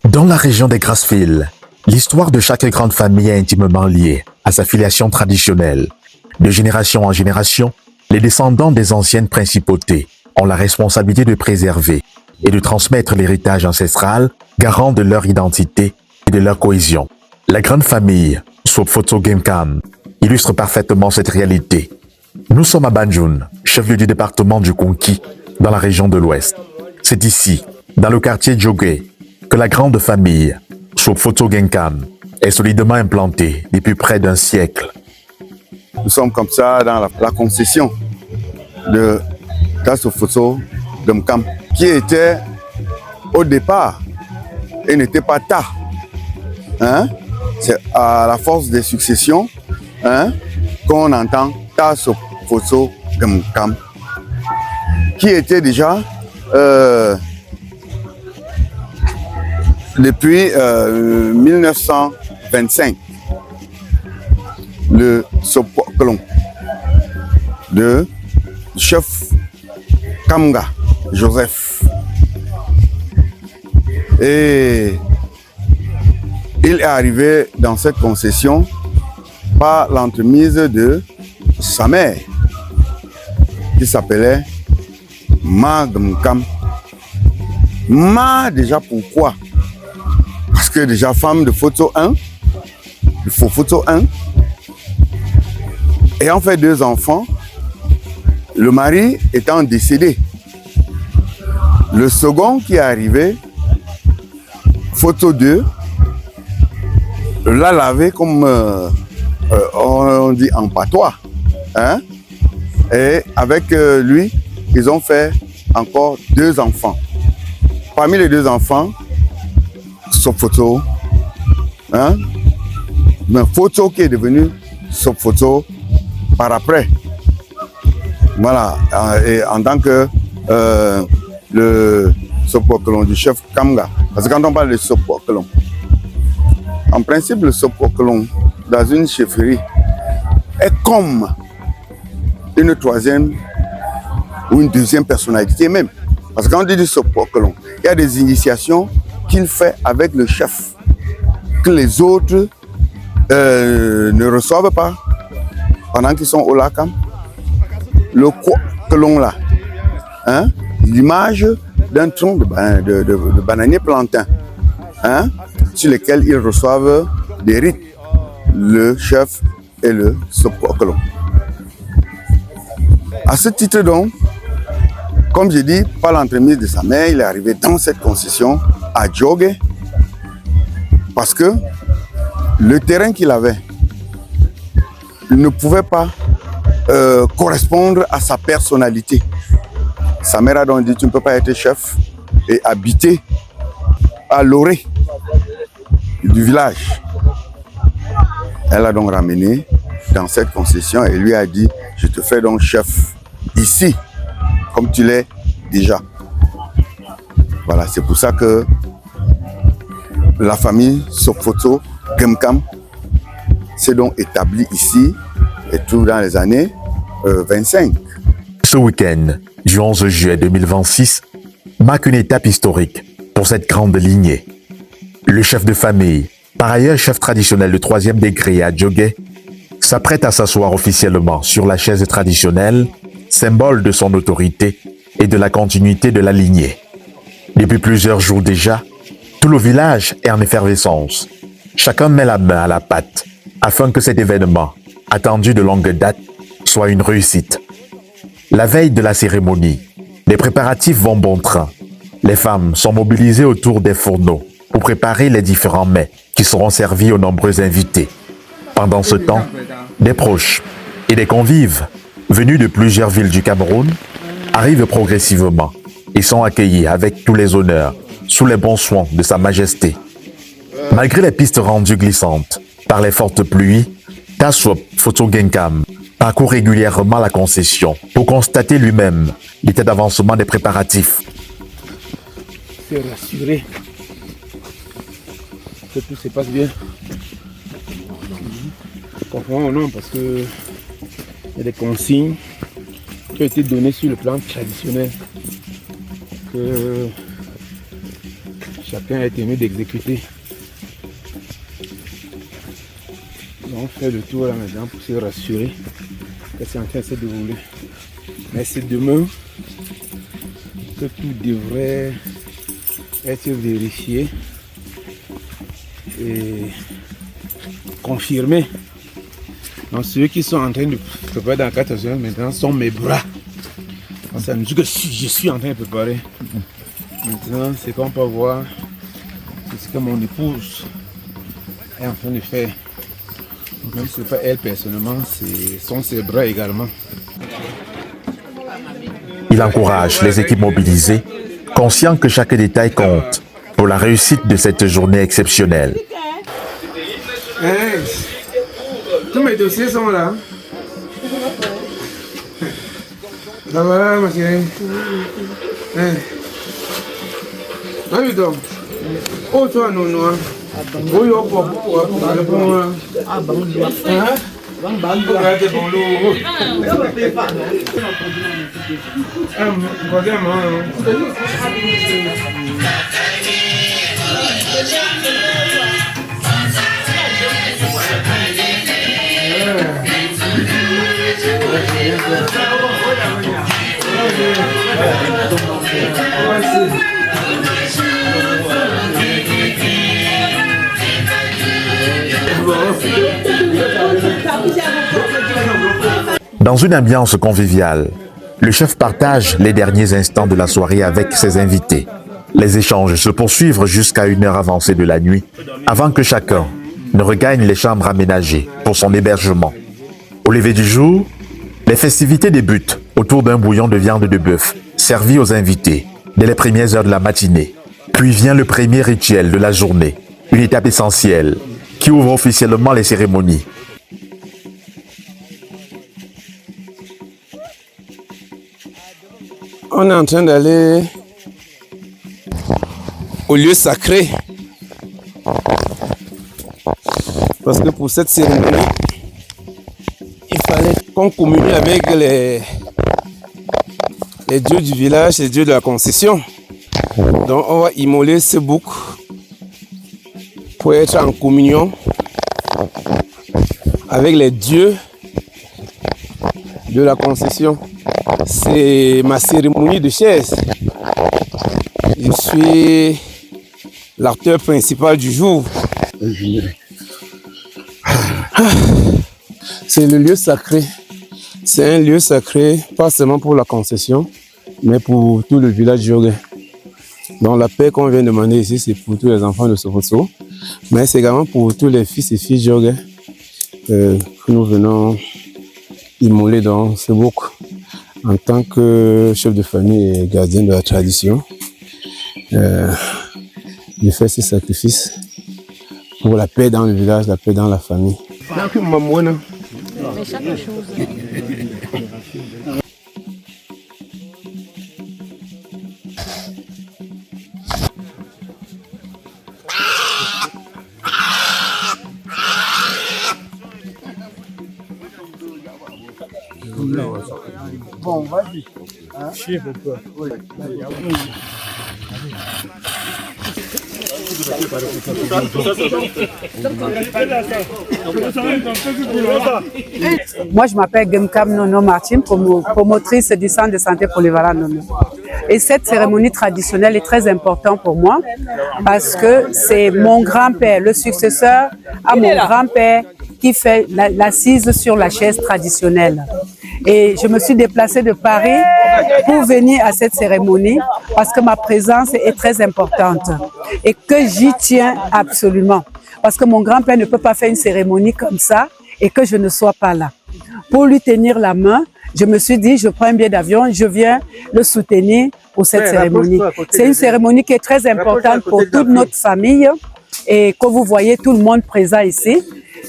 Dans la région des Grassfields, l'histoire de chaque grande famille est intimement liée à sa filiation traditionnelle. De génération en génération, les descendants des anciennes principautés ont la responsabilité de préserver et de transmettre l'héritage ancestral, garant de leur identité et de leur cohésion. La grande famille Sophoto Gemkam illustre parfaitement cette réalité. Nous sommes à Banjul, chef-lieu du département du Konki, dans la région de l'Ouest. C'est ici, dans le quartier Djogé, que la grande famille Sophoto Gemkam est solidement implantée depuis près d'un siècle. Nous sommes comme ça dans la concession de Sophoto Gemkam, qui était au départ et n'était pas Ta. C'est à la force des successions qu'on entend Ta Sophoto Gemkam, qui était déjà depuis 1925 le Sopoklon de chef Kamga Joseph. Et il est arrivé dans cette concession par l'entremise de sa mère, qui s'appelait Ma Gemkam. Ma, déjà pourquoi? Parce que déjà femme de photo 1, il faut photo 1, et on fait 2 enfants, le mari étant décédé. Le second qui est arrivé, photo 2, l'a lavé comme on dit en patois. Et avec lui, ils ont fait encore 2 enfants. Parmi les 2 enfants, Sophoto, mais Photo qui est devenu Sophoto par après. Voilà, et en tant que le Sopoklon du chef Kamga. Parce que quand on parle de Sopoklon, en principe, le Sopoklon dans une chefferie est comme une 3e ou une 2e personnalité même. Parce que quand on dit du Sopoklon, il y a des initiations qu'il fait avec le chef, que les autres ne reçoivent pas pendant qu'ils sont au Lakam. Le Koklon là, l'image d'un tronc de bananier plantain, sur lequel ils reçoivent des rites, le chef et le Sopoklon. À ce titre donc, comme j'ai dit, par l'entremise de sa mère, il est arrivé dans cette concession à Djogé, parce que le terrain qu'il avait ne pouvait pas correspondre à sa personnalité. Sa mère a donc dit, tu ne peux pas être chef et habiter à l'orée du village. Elle a donc ramené dans cette concession et lui a dit, je te fais donc chef ici, comme tu l'es déjà. Voilà, c'est pour ça que la famille Sophoto Gemkam s'est donc établie ici, et tout dans les années 25. Ce week-end, du 11 juillet 2026, marque une étape historique pour cette grande lignée. Le chef de famille, par ailleurs chef traditionnel de 3e degré à Djogé, s'apprête à s'asseoir officiellement sur la chaise traditionnelle, symbole de son autorité et de la continuité de la lignée. Depuis plusieurs jours déjà, tout le village est en effervescence. Chacun met la main à la pâte afin que cet événement, attendu de longue date, soit une réussite. La veille de la cérémonie, les préparatifs vont bon train. Les femmes sont mobilisées autour des fourneaux pour préparer les différents mets qui seront servis aux nombreux invités. Pendant ce temps, des proches et des convives venus de plusieurs villes du Cameroun arrivent progressivement et sont accueillis avec tous les honneurs sous les bons soins de Sa Majesté. Malgré les pistes rendues glissantes par les fortes pluies, Ta Sophoto Gemkam parcourt régulièrement la concession pour constater lui-même l'état d'avancement des préparatifs. Se rassurer que tout se passe bien. Conformément au nom, parce que il y a des consignes qui ont été données sur le plan traditionnel. Que chacun est aimé d'exécuter. On fait le tour là maintenant pour se rassurer que c'est en train de se dérouler. Mais c'est demain que tout devrait être vérifié et confirmé. Donc ceux qui sont en train de préparer dans 14 heures maintenant sont mes bras. Donc, ça nous dit que je suis en train de préparer. Maintenant, c'est qu'on peut voir ce que mon épouse est en train de faire. Donc, même si ce n'est pas elle personnellement, ce sont ses bras également. Il encourage les équipes mobilisées, conscient que chaque détail compte pour la réussite de cette journée exceptionnelle. Hey, tous mes dossiers sont là. Ça va, ma chérie? Hey. Donc. Oh, toi, non, non. Oh, yo, pourquoi? Ah, bon, hein? Regardez, bon, l'eau. Regarde, Dans une ambiance conviviale, le chef partage les derniers instants de la soirée avec ses invités. Les échanges se poursuivent jusqu'à une heure avancée de la nuit, avant que chacun ne regagne les chambres aménagées pour son hébergement. Au lever du jour, les festivités débutent autour d'un bouillon de viande de bœuf servi aux invités dès les premières heures de la matinée. Puis vient le premier rituel de la journée, une étape essentielle qui ouvre officiellement les cérémonies. On est en train d'aller au lieu sacré. Parce que pour cette cérémonie, il fallait qu'on communie avec les dieux du village, les dieux de la concession. Donc on va immoler ce bouc pour être en communion avec les dieux de la concession. C'est ma cérémonie de chaise. Je suis l'acteur principal du jour. C'est le lieu sacré. C'est un lieu sacré, pas seulement pour la concession, mais pour tout le village Djogé. Donc la paix qu'on vient demander ici, c'est pour tous les enfants de Sofoso, mais c'est également pour tous les fils et filles Djogé que nous venons immoler dans ce bouc. En tant que chef de famille et gardien de la tradition, je fais ces sacrifices pour la paix dans le village, la paix dans la famille. Mais chaque chose. Bon, vas-y. Hein? Oui. Moi, je m'appelle Gemkam Nono Martin, promotrice du centre de santé polyvalent Nono. Et cette cérémonie traditionnelle est très importante pour moi parce que c'est mon grand-père, le successeur à mon grand-père, qui fait l'assise sur la chaise traditionnelle. Et je me suis déplacée de Paris pour venir à cette cérémonie parce que ma présence est très importante et que j'y tiens absolument. Parce que mon grand-père ne peut pas faire une cérémonie comme ça et que je ne sois pas là. Pour lui tenir la main, je me suis dit, je prends un billet d'avion, je viens le soutenir pour cette cérémonie. C'est une cérémonie qui est très importante pour toute notre famille et que vous voyez tout le monde présent ici.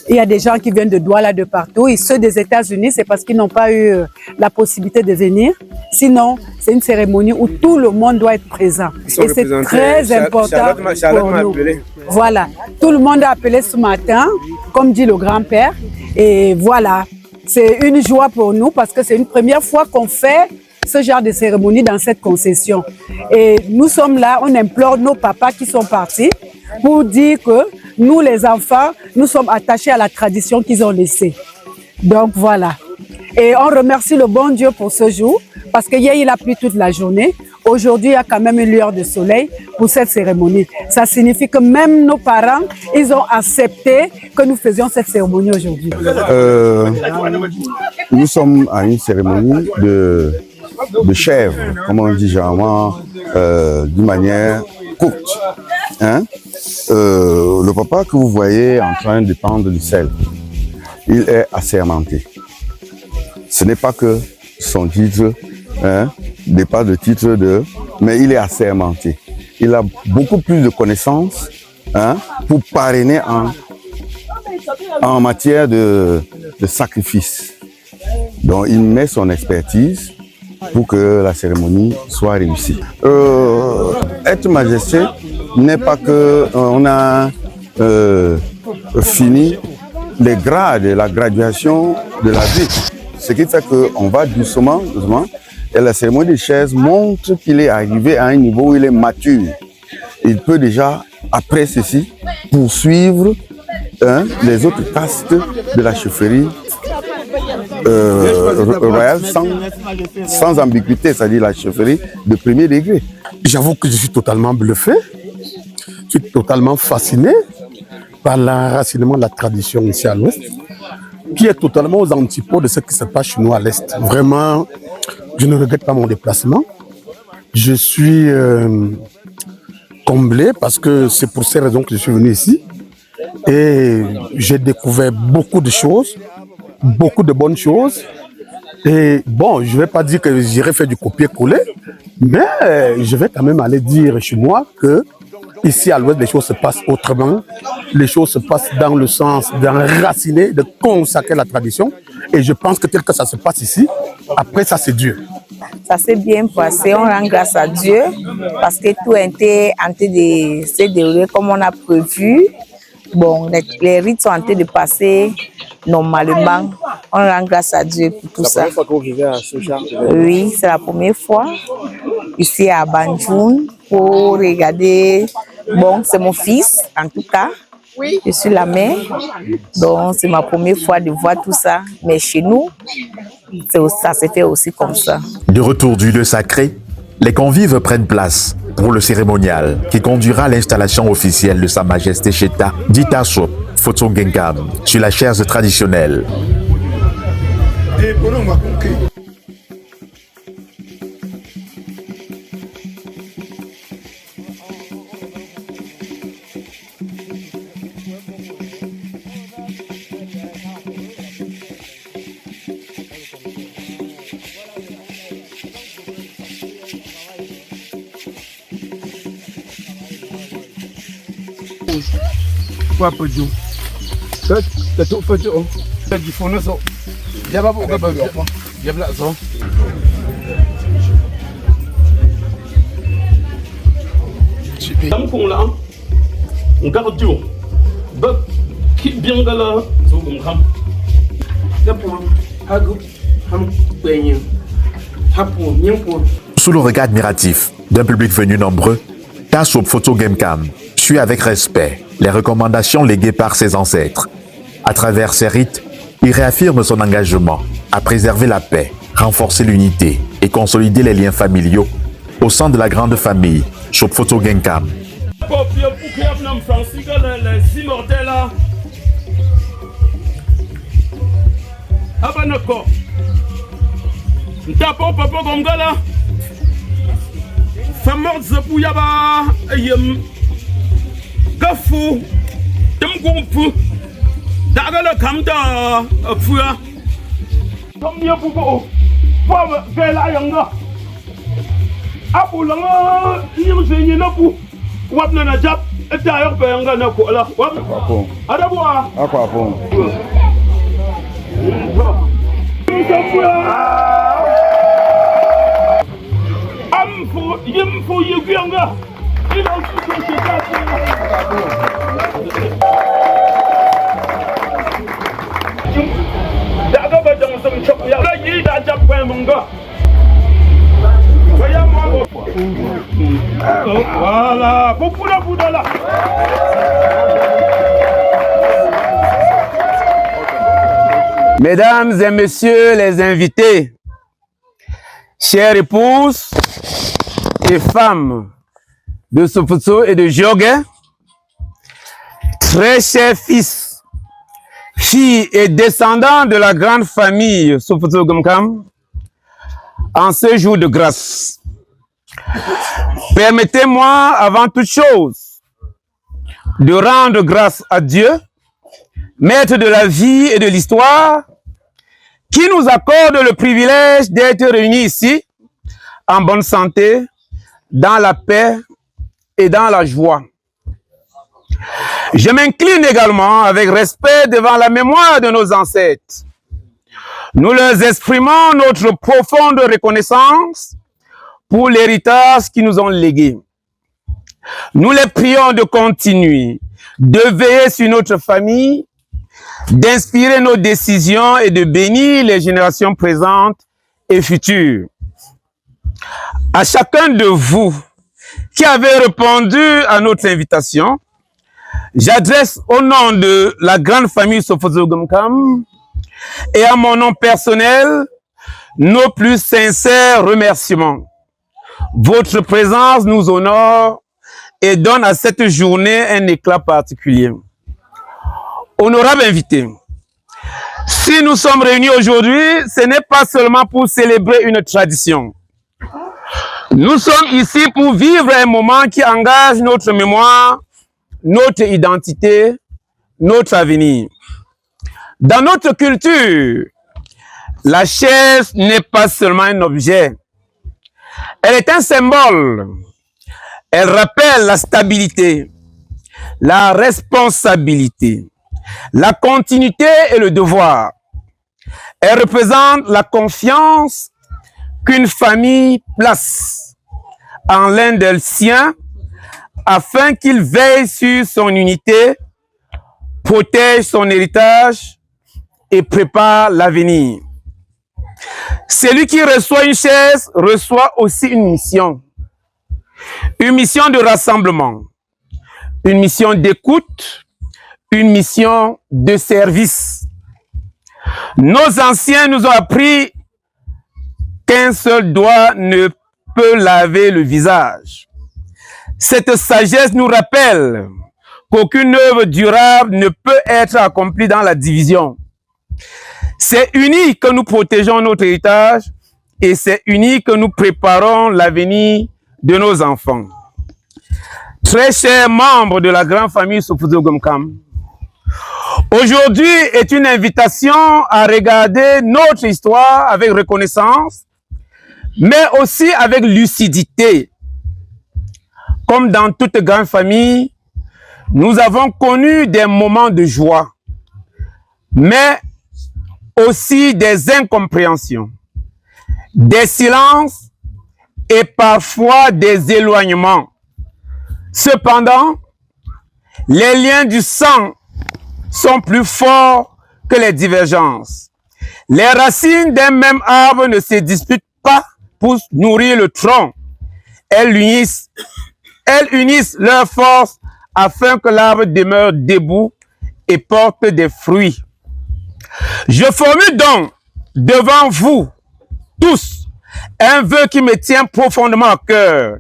Il y a des gens qui viennent de Douala, de partout, et ceux des États-Unis, c'est parce qu'ils n'ont pas eu la possibilité de venir. Sinon, c'est une cérémonie où tout le monde doit être présent. Et c'est très important pour nous. Voilà, tout le monde a appelé ce matin, comme dit le grand-père. Et voilà, c'est une joie pour nous parce que c'est une première fois qu'on fait ce genre de cérémonie dans cette concession. Et nous sommes là, on implore nos papas qui sont partis pour dire que nous, les enfants, nous sommes attachés à la tradition qu'ils ont laissée. Donc voilà. Et on remercie le bon Dieu pour ce jour, parce qu'hier, il a plu toute la journée. Aujourd'hui, il y a quand même une lueur de soleil pour cette cérémonie. Ça signifie que même nos parents, ils ont accepté que nous faisions cette cérémonie aujourd'hui. Nous sommes à une cérémonie de chèvre, comme on dit généralement, d'une manière courte. Hein? Le papa que vous voyez en train de prendre du sel, il est assermenté. Ce n'est pas que son titre, hein, n'est pas de titre de, mais il est assermenté. Il a beaucoup plus de connaissances, hein, pour parrainer en matière de sacrifice. Donc il met son expertise pour que la cérémonie soit réussie. Être majesté n'est pas que on a fini les grades, la graduation de la vie. Ce qui fait qu'on va doucement, et la cérémonie des chaises montre qu'il est arrivé à un niveau où il est mature. Il peut déjà, après ceci, poursuivre les autres castes de la chefferie royale sans ambiguïté, c'est-à-dire la chefferie de premier degré. J'avoue que je suis totalement bluffé, je suis totalement fasciné par l'enracinement de la tradition ici à l'Ouest, qui est totalement aux antipodes de ce qui se passe chez nous à l'Est. Vraiment, je ne regrette pas mon déplacement. Je suis comblé parce que c'est pour ces raisons que je suis venu ici. Et j'ai découvert beaucoup de choses, beaucoup de bonnes choses. Et bon, je ne vais pas dire que j'irai faire du copier-coller, mais je vais quand même aller dire chez moi que ici à l'Ouest, les choses se passent autrement. Les choses se passent dans le sens d'enraciner, de consacrer la tradition. Et je pense que tel que ça se passe ici, après ça c'est Dieu. Ça s'est bien passé, on rend grâce à Dieu parce que tout était en train de se dérouler comme on a prévu. Bon, les rites sont en train de passer normalement. On rend grâce à Dieu pour tout ça. C'est la première fois que vous vivez à Soja? Oui, c'est la première fois ici à Banjoun pour regarder. Bon, c'est mon fils en tout cas. Je suis la mère, donc c'est ma première fois de voir tout ça. Mais chez nous, ça s'est fait aussi comme ça. De retour du lieu sacré, les convives prennent place pour le cérémonial qui conduira à l'installation officielle de Sa Majesté Cheta Dita Sop Photo Genkam sur la chaise traditionnelle. Quoi peut dire? C'est tout fait. C'est du fond de ça. Il y a pas beaucoup de choses. Il y a plein de choses. Sous le regard admiratif d'un public venu nombreux, Tasop Photo Genkam suit avec respect les recommandations léguées par ses ancêtres. À travers ses rites, il réaffirme son engagement à préserver la paix, renforcer l'unité et consolider les liens familiaux au sein de la grande famille Sop Photo Genkam. Gafu, dem gumfu, dagala kamda fuya. Tom ya bugo, fama gela yanga. Abu langa yim zenye na bu, wapna na jap, eta yok bayanga na ko la. Wap. Adabu a. Akwa pon. Amfu yim fu yanga. Daga ba jang sam chok ya la yi da jap pa munga Voilà, beaucoup de là. Mesdames et messieurs les invités, chères épouses et femmes de Sofotso et de Djogé, très chers fils, filles et descendants de la grande famille Sofotso Gomkam, en ce jour de grâce, permettez-moi avant toute chose de rendre grâce à Dieu, maître de la vie et de l'histoire, qui nous accorde le privilège d'être réunis ici, en bonne santé, dans la paix et dans la joie. Je m'incline également avec respect devant la mémoire de nos ancêtres. Nous leur exprimons notre profonde reconnaissance pour l'héritage qu'ils nous ont légué. Nous les prions de continuer, de veiller sur notre famille, d'inspirer nos décisions et de bénir les générations présentes et futures. À chacun de vous qui avez répondu à notre invitation, j'adresse au nom de la grande famille Sofotso Gomkam et à mon nom personnel nos plus sincères remerciements. Votre présence nous honore et donne à cette journée un éclat particulier. Honorable invité, si nous sommes réunis aujourd'hui, ce n'est pas seulement pour célébrer une tradition. Nous sommes ici pour vivre un moment qui engage notre mémoire, notre identité, notre avenir. Dans notre culture, la chaise n'est pas seulement un objet. Elle est un symbole. Elle rappelle la stabilité, la responsabilité, la continuité et le devoir. Elle représente la confiance qu'une famille place en l'un des siens afin qu'il veille sur son unité, protège son héritage et prépare l'avenir. Celui qui reçoit une chaise reçoit aussi une mission. Une mission de rassemblement, une mission d'écoute, une mission de service. Nos anciens nous ont appris qu'un seul doigt ne peut laver le visage. Cette sagesse nous rappelle qu'aucune œuvre durable ne peut être accomplie dans la division. C'est uni que nous protégeons notre héritage et c'est uni que nous préparons l'avenir de nos enfants. Très chers membres de la grande famille Sofotso Gomkam, aujourd'hui est une invitation à regarder notre histoire avec reconnaissance, mais aussi avec lucidité. Comme dans toute grande famille, nous avons connu des moments de joie, mais aussi des incompréhensions, des silences et parfois des éloignements. Cependant, les liens du sang sont plus forts que les divergences. Les racines d'un même arbre ne se disputent pas pour nourrir le tronc. Elles unissent leurs forces afin que l'arbre demeure debout et porte des fruits. Je formule donc devant vous tous un vœu qui me tient profondément à cœur.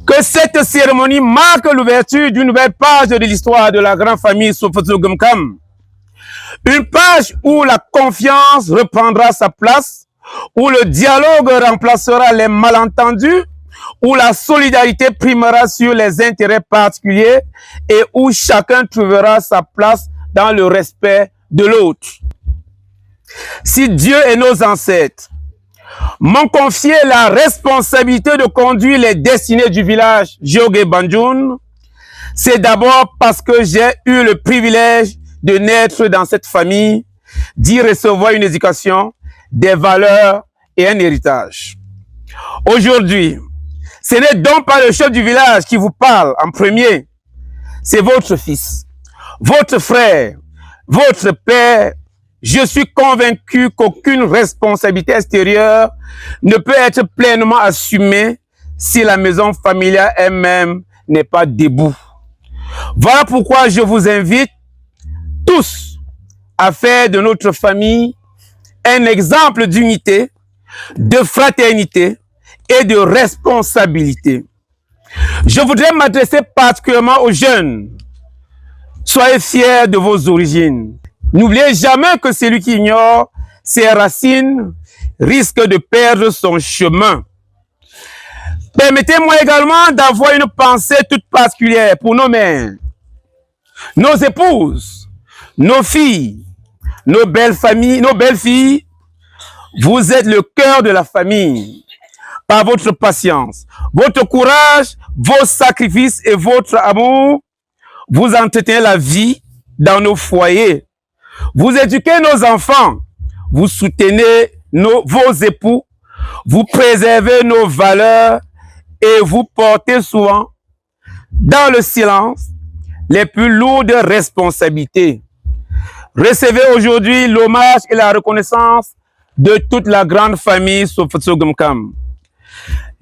Que cette cérémonie marque l'ouverture d'une nouvelle page de l'histoire de la grande famille Sofotso Gomkam. Une page où la confiance reprendra sa place, où le dialogue remplacera les malentendus, où la solidarité primera sur les intérêts particuliers et où chacun trouvera sa place dans le respect de l'autre. Si Dieu et nos ancêtres m'ont confié la responsabilité de conduire les destinées du village Djogé Banjoun, c'est d'abord parce que j'ai eu le privilège de naître dans cette famille, d'y recevoir une éducation, des valeurs et un héritage. Aujourd'hui, ce n'est donc pas le chef du village qui vous parle en premier, c'est votre fils, votre frère, votre père. Je suis convaincu qu'aucune responsabilité extérieure ne peut être pleinement assumée si la maison familiale elle-même n'est pas debout. Voilà pourquoi je vous invite tous à faire de notre famille un exemple d'unité, de fraternité et de responsabilité. Je voudrais m'adresser particulièrement aux jeunes. Soyez fiers de vos origines. N'oubliez jamais que celui qui ignore ses racines risque de perdre son chemin. Permettez-moi également d'avoir une pensée toute particulière pour nos mères, nos épouses, nos filles, nos belles familles, nos belles filles. Vous êtes le cœur de la famille. Par votre patience, votre courage, vos sacrifices et votre amour, vous entretenez la vie dans nos foyers. Vous éduquez nos enfants, vous soutenez vos époux, vous préservez nos valeurs et vous portez souvent dans le silence les plus lourdes responsabilités. Recevez aujourd'hui l'hommage et la reconnaissance de toute la grande famille Sofotso Gumkam.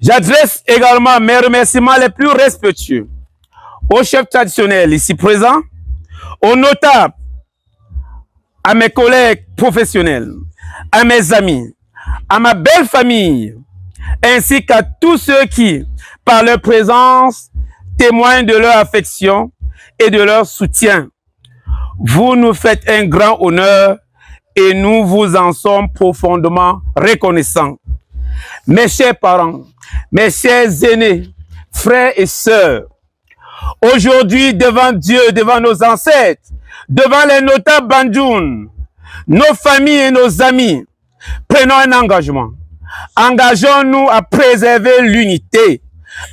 J'adresse également mes remerciements les plus respectueux aux chefs traditionnels ici présents, aux notables, à mes collègues professionnels, à mes amis, à ma belle famille, ainsi qu'à tous ceux qui, par leur présence, témoignent de leur affection et de leur soutien. Vous nous faites un grand honneur et nous vous en sommes profondément reconnaissants. Mes chers parents, mes chers aînés, frères et sœurs, aujourd'hui devant Dieu, devant nos ancêtres, devant les notables Bandjoun, nos familles et nos amis, prenons un engagement. Engageons-nous à préserver l'unité.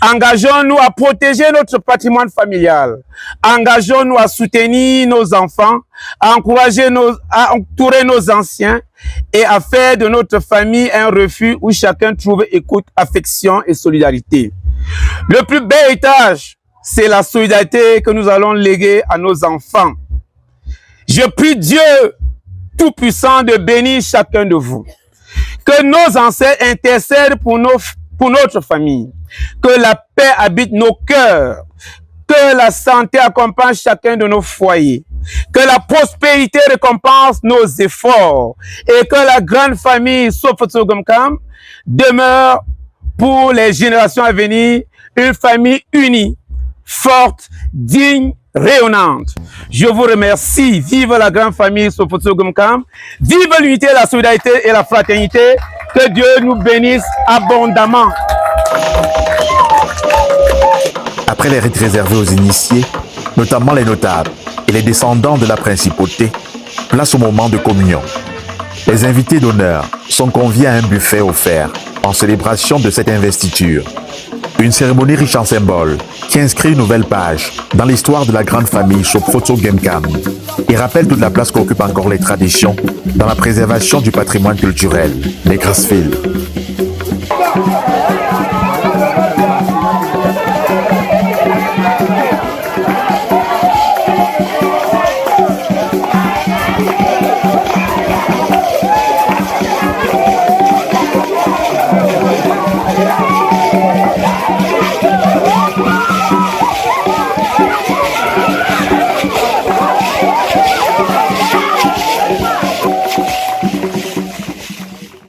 Engageons-nous à protéger notre patrimoine familial. Engageons-nous à soutenir nos enfants, à à entourer nos anciens et à faire de notre famille un refuge où chacun trouve écoute, affection et solidarité. Le plus bel héritage, c'est la solidarité que nous allons léguer à nos enfants. Je prie Dieu Tout-Puissant de bénir chacun de vous. Que nos ancêtres intercèdent pour notre famille. Que la paix habite nos cœurs. Que la santé accompagne chacun de nos foyers. Que la prospérité récompense nos efforts. Et que la grande famille Sofotso Gumkam demeure pour les générations à venir une famille unie, forte, digne, rayonnante. Je vous remercie. Vive la grande famille Sofotso Gumkam. Vive l'unité, la solidarité et la fraternité. Que Dieu nous bénisse abondamment. Après les rites réservés aux initiés, notamment les notables et les descendants de la principauté, place au moment de communion. Les invités d'honneur sont conviés à un buffet offert en célébration de cette investiture. Une cérémonie riche en symboles qui inscrit une nouvelle page dans l'histoire de la grande famille Sofotso Gumkam et rappelle toute la place qu'occupent encore les traditions dans la préservation du patrimoine culturel. Les Grasville.